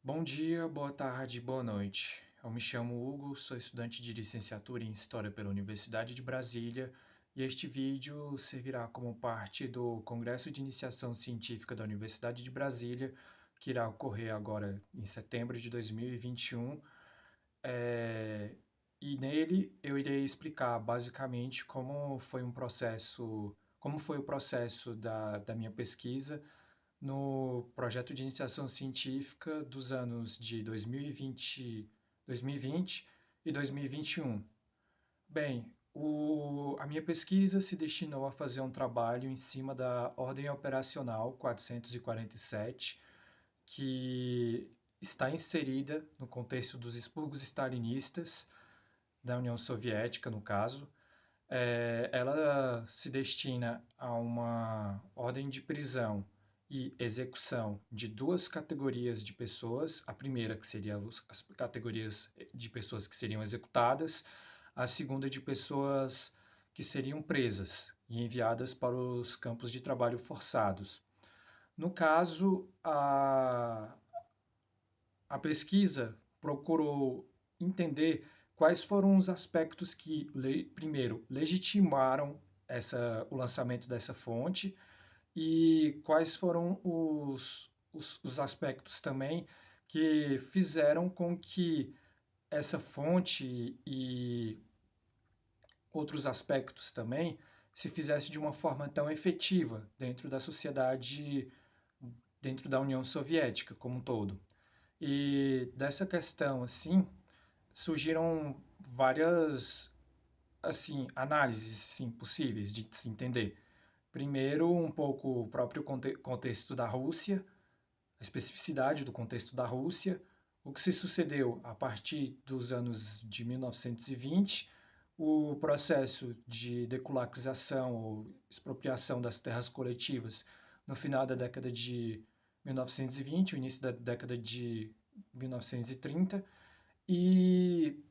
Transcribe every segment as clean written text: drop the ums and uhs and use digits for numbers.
Bom dia, boa tarde, boa noite. Eu me chamo Hugo, sou estudante de licenciatura em História pela Universidade de Brasília e este vídeo servirá como parte do Congresso de Iniciação Científica da Universidade de Brasília, que irá ocorrer agora em setembro de 2021. É, e nele eu irei explicar basicamente como foi o processo da minha pesquisa no projeto de iniciação científica dos anos de 2020 e 2021. Bem, a minha pesquisa se destinou a fazer um trabalho em cima da Ordem Operacional 447, que está inserida no contexto dos expurgos stalinistas da União Soviética, no caso. Ela se destina a uma ordem de prisão e execução de duas categorias de pessoas. A primeira, que seria as categorias de pessoas que seriam executadas, a segunda, de pessoas que seriam presas e enviadas para os campos de trabalho forçados. No caso, a pesquisa procurou entender quais foram os aspectos que, primeiro, legitimaram o lançamento dessa fonte e quais foram os aspectos também que fizeram com que essa fonte e outros aspectos também se fizesse de uma forma tão efetiva dentro da sociedade, dentro da União Soviética como um todo. E dessa questão, assim, surgiram várias, assim, análises, sim, possíveis de se entender. Primeiro, um pouco o próprio contexto da Rússia, a especificidade do contexto da Rússia, o que se sucedeu a partir dos anos de 1920, o processo de dekulakização ou expropriação das terras coletivas no final da década de 1920, o início da década de 1930, e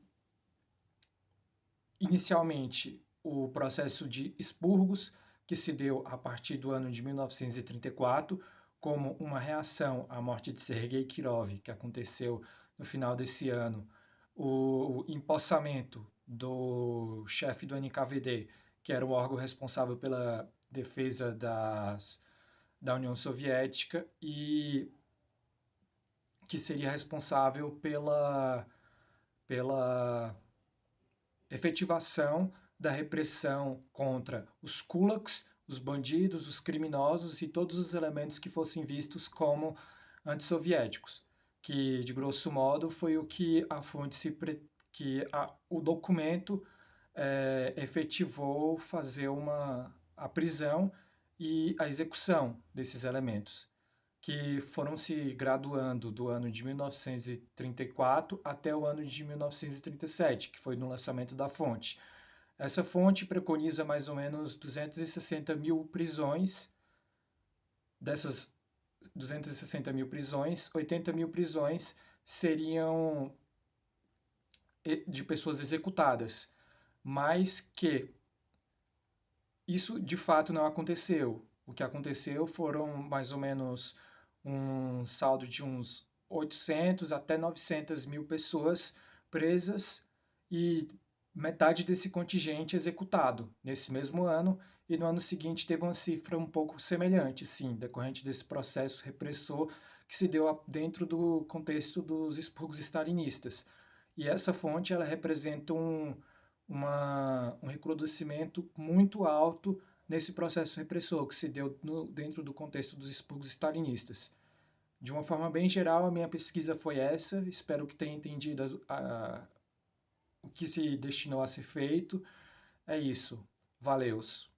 inicialmente o processo de expurgos, que se deu a partir do ano de 1934, como uma reação à morte de Sergei Kirov, que aconteceu no final desse ano, o empossamento do chefe do NKVD, que era o órgão responsável pela defesa da União Soviética e que seria responsável pela efetivação da repressão contra os kulaks, os bandidos, os criminosos e todos os elementos que fossem vistos como antissoviéticos, que de grosso modo foi o que a fonte o documento efetivou fazer a prisão e a execução desses elementos, que foram se graduando do ano de 1934 até o ano de 1937, que foi no lançamento da fonte. Essa fonte preconiza mais ou menos 260 mil prisões. Dessas 260 mil prisões, 80 mil prisões seriam de pessoas executadas, mas que isso de fato não aconteceu. O que aconteceu foram mais ou menos um saldo de uns 800 até 900 mil pessoas presas e metade desse contingente executado nesse mesmo ano, e no ano seguinte teve uma cifra um pouco semelhante, sim, decorrente desse processo repressor que se deu dentro do contexto dos expurgos stalinistas. E essa fonte ela representa um recrudescimento muito alto nesse processo repressor que se deu dentro do contexto dos expurgos stalinistas. De uma forma bem geral, a minha pesquisa foi essa. Espero que tenha entendido o que se destinou a ser feito. É isso. Valeus.